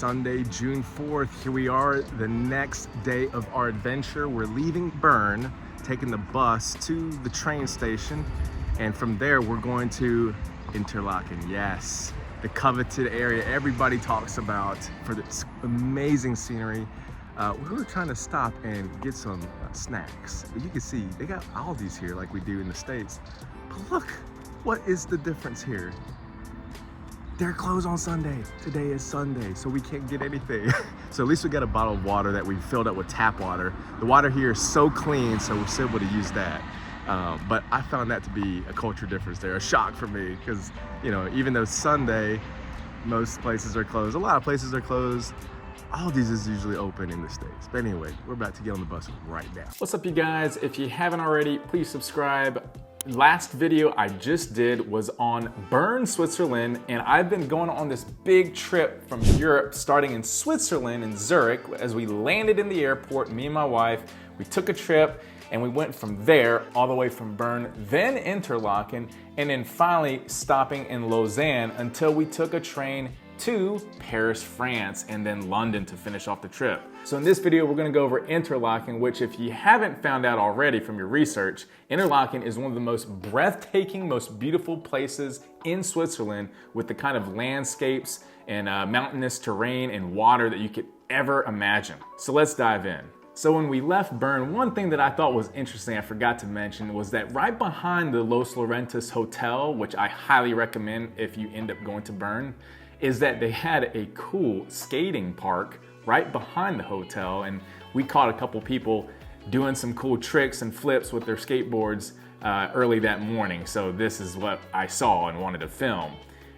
Sunday, June 4th. Here we are, the next day of our adventure. We're leaving Bern, taking the bus to the train station, and from there we're going to Interlaken. Yes, the coveted area everybody talks about for this amazing scenery. We were trying to stop and get some snacks, but you can see they got Aldi's here like we do in the States. But look, what is the difference here? They're closed on Sunday. Today is Sunday, so we can't get anything. So at least we got a bottle of water that we filled up with tap water. The water here is so clean, so we're still able to use that. But I found that to be a culture difference there, a shock for me, because you know, even though Sunday, most places are closed, a lot of places are closed, Aldi's is usually open in the States. But anyway, we're about to get on the bus right now. What's up, you guys? If you haven't already, please subscribe. Last video I just did was on Bern, Switzerland, and I've been going on this big trip from Europe, starting in Switzerland in Zurich. As we landed in the airport, me and my wife, we took a trip and we went from there all the way from Bern, then Interlaken, and then finally stopping in Lausanne until we took a train to Paris, France, and then London to finish off the trip. So in this video, we're gonna go over Interlaken, which if you haven't found out already from your research, Interlaken is one of the most breathtaking, most beautiful places in Switzerland, with the kind of landscapes and mountainous terrain and water that you could ever imagine. So let's dive in. So when we left Bern, one thing that I thought was interesting, I forgot to mention, was that right behind the Los Laurentis Hotel, which I highly recommend if you end up going to Bern, is that they had a cool skating park right behind the hotel, and we caught a couple people doing some cool tricks and flips with their skateboards early that morning. So this is what I saw and wanted to film.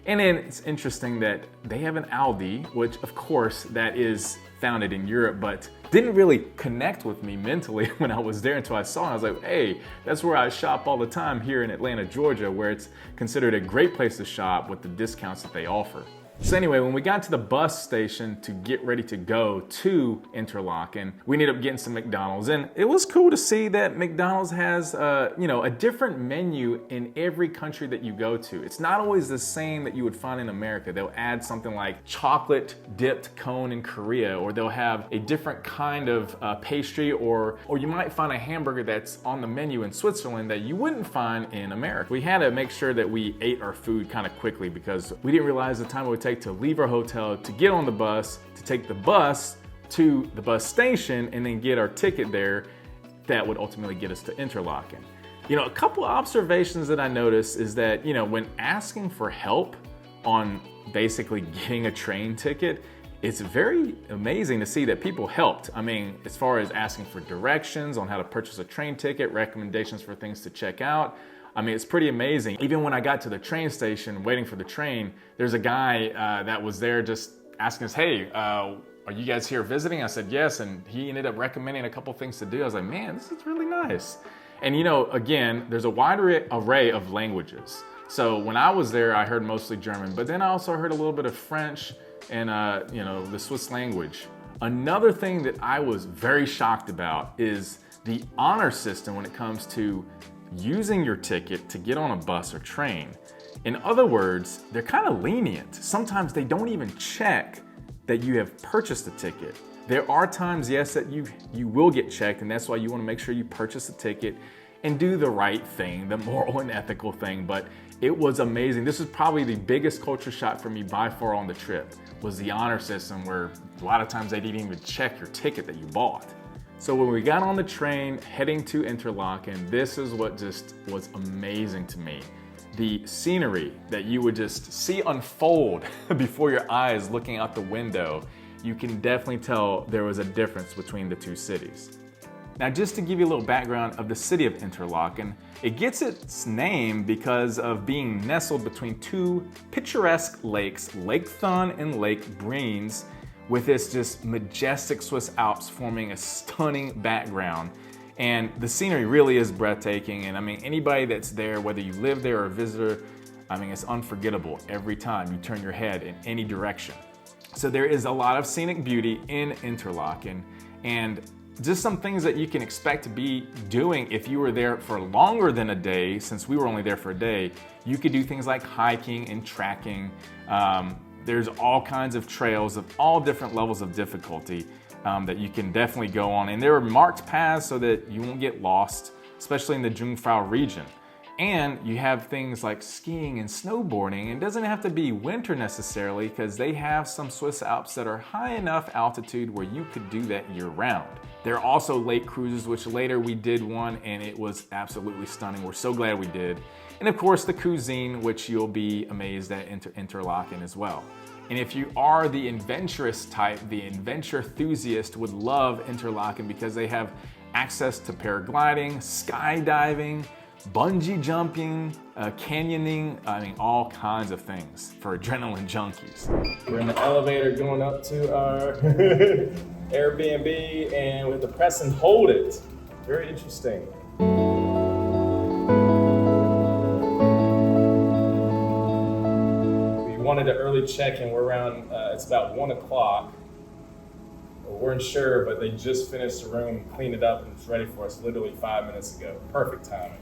And then it's interesting that they have an Aldi, which of course that is founded in Europe, but didn't really connect with me mentally when I was there until I saw it. I was like, hey, that's where I shop all the time here in Atlanta, Georgia, where it's considered a great place to shop with the discounts that they offer. So anyway, when we got to the bus station to get ready to go to Interlaken, we ended up getting some McDonald's, and it was cool to see that McDonald's has a different menu in every country that you go to. It's not always the same that you would find in America. They'll add something like chocolate dipped cone in Korea, or they'll have a different kind of pastry, or you might find a hamburger that's on the menu in Switzerland that you wouldn't find in America. We had to make sure that we ate our food kind of quickly because we didn't realize the time it would take to leave our hotel, to get on the bus, to take the bus to the bus station, and then get our ticket there that would ultimately get us to Interlaken. You know, a couple of observations that I noticed is that, you know, when asking for help on basically getting a train ticket, it's very amazing to see that people helped. I mean, as far as asking for directions on how to purchase a train ticket, recommendations for things to check out. I mean, it's pretty amazing. Even when I got to the train station waiting for the train, there's a guy that was there just asking us, hey, are you guys here visiting? I said, yes, and he ended up recommending a couple things to do. I was like, man, this is really nice. And you know, again, there's a wide array of languages. So when I was there, I heard mostly German, but then I also heard a little bit of French and the Swiss language. Another thing that I was very shocked about is the honor system when it comes to using your ticket to get on a bus or train. In other words, they're kind of lenient. Sometimes they don't even check that you have purchased a ticket. There are times, yes, that you will get checked, and that's why you want to make sure you purchase a ticket and do the right thing, the moral and ethical thing. But it was amazing. This is probably the biggest culture shock for me by far on the trip, was the honor system, where a lot of times they didn't even check your ticket that you bought. So when we got on the train heading to Interlaken, this is what just was amazing to me. The scenery that you would just see unfold before your eyes looking out the window, you can definitely tell there was a difference between the two cities. Now, just to give you a little background of the city of Interlaken, it gets its name because of being nestled between two picturesque lakes, Lake Thun and Lake Breens, with this just majestic Swiss Alps forming a stunning background. And the scenery really is breathtaking. And I mean, anybody that's there, whether you live there or a visitor, I mean, it's unforgettable every time you turn your head in any direction. So there is a lot of scenic beauty in Interlaken, and just some things that you can expect to be doing if you were there for longer than a day. Since we were only there for a day, you could do things like hiking and trekking, There's all kinds of trails of all different levels of difficulty that you can definitely go on. And there are marked paths so that you won't get lost, especially in the Jungfrau region. And you have things like skiing and snowboarding. It doesn't have to be winter necessarily, because they have some Swiss Alps that are high enough altitude where you could do that year round. There are also lake cruises, which later we did one and it was absolutely stunning. We're so glad we did. And of course the cuisine, which you'll be amazed at Interlaken as well. And if you are the adventurous type, the adventure enthusiast would love Interlaken because they have access to paragliding, skydiving, bungee jumping, canyoning, I mean, all kinds of things for adrenaline junkies. We're in the elevator going up to our Airbnb, and we have to press and hold it. Very interesting. We wanted an early check-in. We're around, it's about 1 o'clock. We weren't sure, but they just finished the room, cleaned it up, and it's ready for us literally 5 minutes ago. Perfect timing.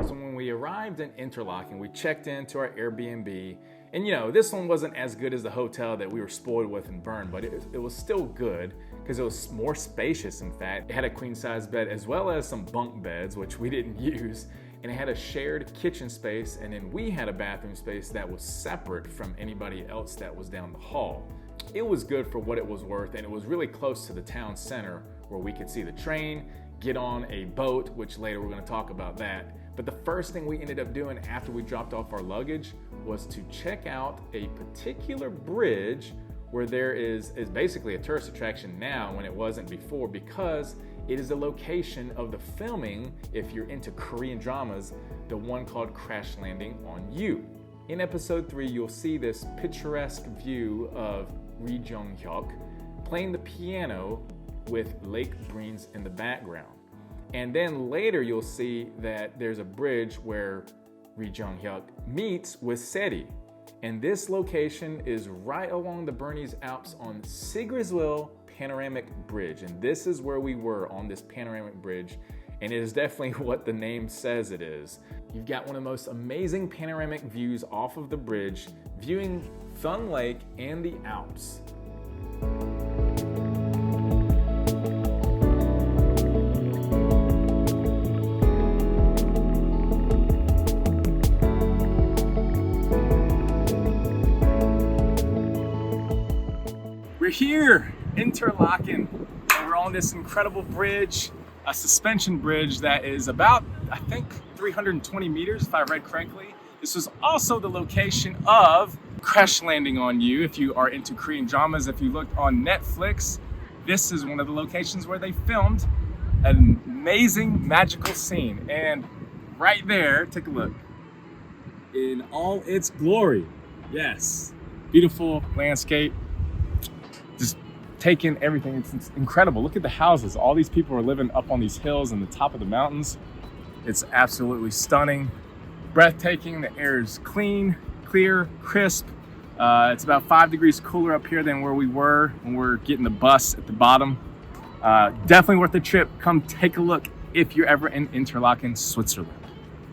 So when we arrived in Interlaken, we checked into our Airbnb, and you know, this one wasn't as good as the hotel that we were spoiled with in Bern, but it was still good because it was more spacious. In fact, it had a queen-size bed as well as some bunk beds, which we didn't use, and it had a shared kitchen space, and then we had a bathroom space that was separate from anybody else that was down the hall. It was good for what it was worth, and it was really close to the town center where we could see the train, get on a boat, which later we're going to talk about that. But the first thing we ended up doing after we dropped off our luggage was to check out a particular bridge where there is basically a tourist attraction now when it wasn't before, because it is the location of the filming, if you're into Korean dramas, the one called Crash Landing on You. In episode 3, you'll see this picturesque view of Ri Jong-hyuk playing the piano with Lake Breens in the background. And then later you'll see that there's a bridge where Ri Jong-hyuk meets with Seri. And this location is right along the Bernese Alps on Sigriswil Panoramic Bridge. And this is where we were, on this panoramic bridge. And it is definitely what the name says it is. You've got one of the most amazing panoramic views off of the bridge, viewing Thun Lake and the Alps. We're here, Interlaken, and we're on this incredible bridge, a suspension bridge that is about, I think, 320 meters, if I read correctly. This was also the location of Crash Landing on You. If you are into Korean dramas, if you looked on Netflix, this is one of the locations where they filmed an amazing magical scene. And right there, take a look, in all its glory. Yes, beautiful landscape. Just taking everything, it's incredible. Look at the houses. All these people are living up on these hills and the top of the mountains. It's absolutely stunning, breathtaking. The air is clean, clear, crisp. It's about 5 degrees cooler up here than where we were when we're getting the bus at the bottom. Definitely worth the trip. Come take a look if you're ever in Interlaken, Switzerland.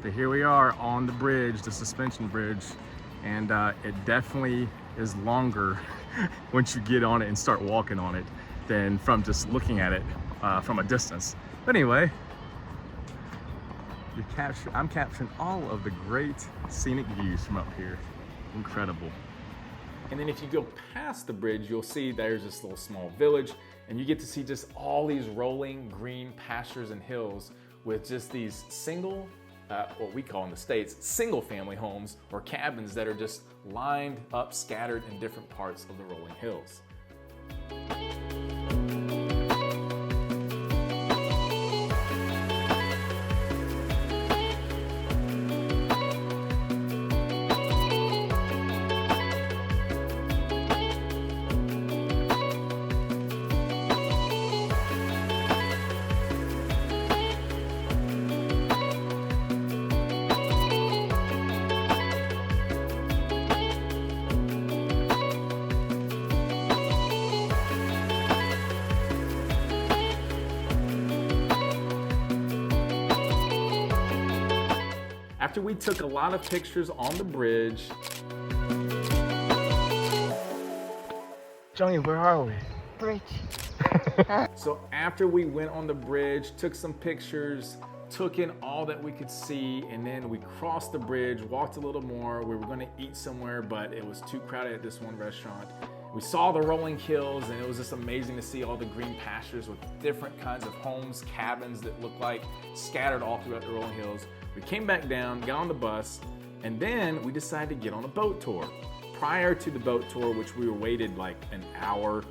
So here we are on the bridge, the suspension bridge, and it definitely is longer once you get on it and start walking on it than from just looking at it from a distance. But anyway, I'm capturing all of the great scenic views from up here. Incredible. And then if you go past the bridge, you'll see there's this little small village, and you get to see just all these rolling green pastures and hills with just these single, what we call in the States, single family homes or cabins that are just lined up, scattered in different parts of the rolling hills. After we took a lot of pictures on the bridge, Johnny, where are we? Bridge. So after we went on the bridge, took some pictures, took in all that we could see, and then we crossed the bridge, walked a little more. We were gonna eat somewhere, but it was too crowded at this one restaurant. We saw the rolling hills, and it was just amazing to see all the green pastures with different kinds of homes, cabins that looked like scattered all throughout the rolling hills. We came back down, got on the bus, and then we decided to get on a boat tour. Prior to the boat tour, which we were waited like an hour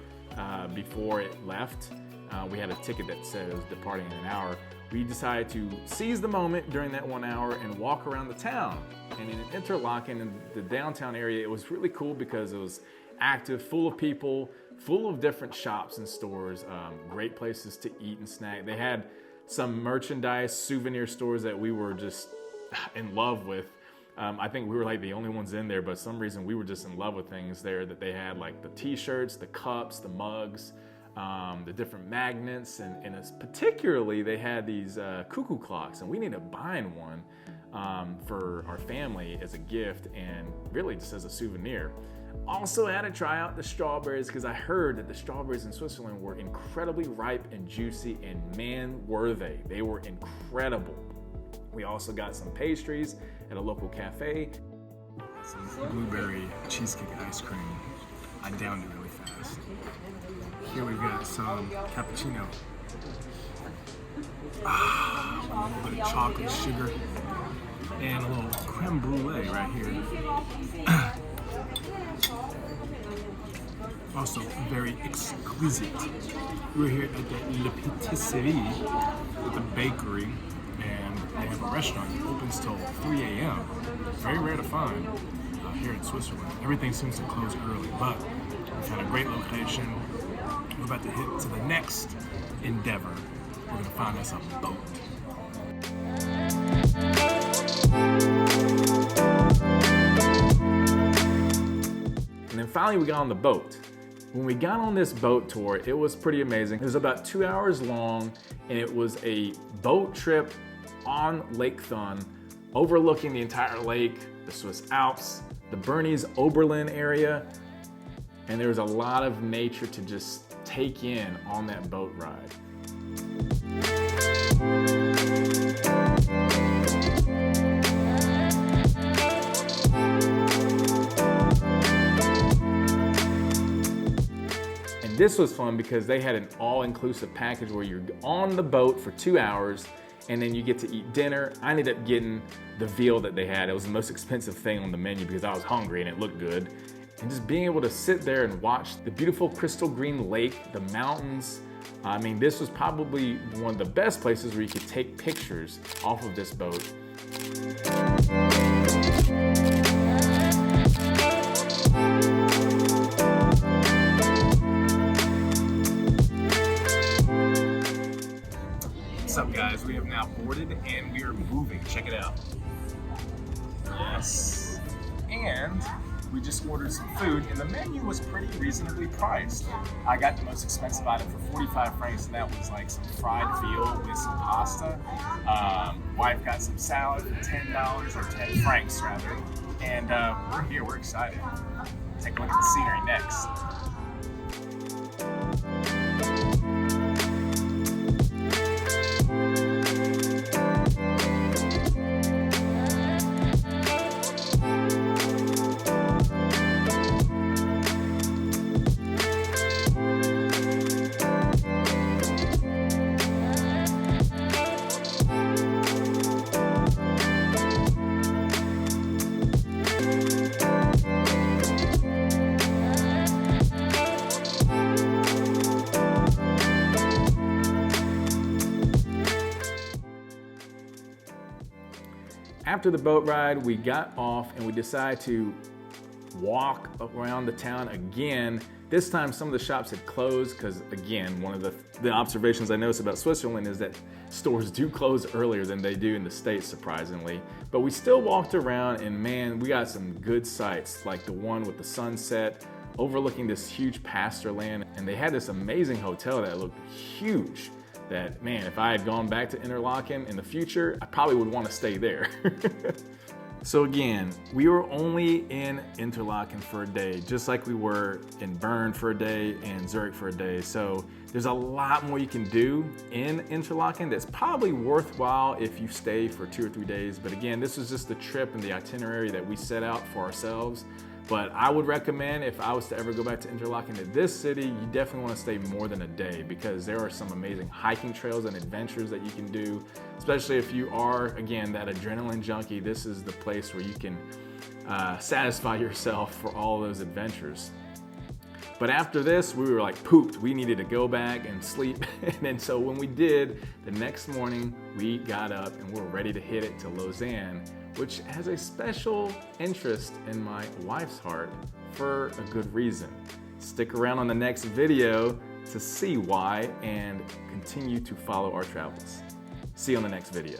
before it left, we had a ticket that said it was departing in an hour. We decided to seize the moment during that 1 hour and walk around the town. And in Interlaken, in the downtown area, it was really cool because it was active, full of people, full of different shops and stores, great places to eat and snack. They had some merchandise, souvenir stores that we were just in love with. I think we were like the only ones in there, but for some reason we were just in love with things there that they had, like the t-shirts, the cups, the mugs, the different magnets, and it's particularly they had these cuckoo clocks, and we ended up buying one for our family as a gift and really just as a souvenir. Also had to try out the strawberries because I heard that the strawberries in Switzerland were incredibly ripe and juicy, and man, were they. They were incredible. We also got some pastries at a local cafe. Some blueberry cheesecake ice cream. I downed it really fast. Here we've got some cappuccino. A little bit of chocolate, sugar, and a little creme brulee right here. Also very exquisite. We're here at the Le Patisserie at the bakery, and they have a restaurant that opens till 3 a.m. Very rare to find here in Switzerland. Everything seems to close early, but we've got a great location. We're about to hit to the next endeavor. We're gonna find us a boat. And then finally we got on the boat. When we got on this boat tour, it was pretty amazing. It was about 2 hours long, and it was a boat trip on Lake Thun, overlooking the entire lake, the Swiss Alps, the Bernese Oberlin area, and there was a lot of nature to just take in on that boat ride. And this was fun because they had an all-inclusive package where you're on the boat for 2 hours and then you get to eat dinner. I ended up getting the veal that they had. It was the most expensive thing on the menu because I was hungry and it looked good. And just being able to sit there and watch the beautiful crystal green lake, the mountains. I mean, this was probably one of the best places where you could take pictures off of this boat. What's up, guys? We have now boarded and we are moving. Check it out. Yes. And we just ordered some food, and the menu was pretty reasonably priced. I got the most expensive item for 45 francs, and that was like some fried veal with some pasta. Wife got some salad for $10, or 10 francs rather. And we're here, we're excited. Take a look at the scenery next. After the boat ride, we got off and we decided to walk around the town again. This time some of the shops had closed because, again, one of the observations I noticed about Switzerland is that stores do close earlier than they do in the States, surprisingly. But we still walked around, and man, we got some good sights, like the one with the sunset overlooking this huge pasture land. And they had this amazing hotel that looked huge. That, man, if I had gone back to Interlaken in the future, I probably would want to stay there. So again, we were only in Interlaken for a day, just like we were in Bern for a day and Zurich for a day. So there's a lot more you can do in Interlaken that's probably worthwhile if you stay for 2 or 3 days. But again, this was just the trip and the itinerary that we set out for ourselves. But I would recommend, if I was to ever go back to Interlaken, to this city, you definitely want to stay more than a day, because there are some amazing hiking trails and adventures that you can do, especially if you are, again, that adrenaline junkie. This is the place where you can satisfy yourself for all those adventures. But after this, we were like pooped. We needed to go back and sleep. And then so when we did, the next morning we got up and we're ready to hit it to Lausanne, which has a special interest in my wife's heart for a good reason. Stick around on the next video to see why and continue to follow our travels. See you on the next video.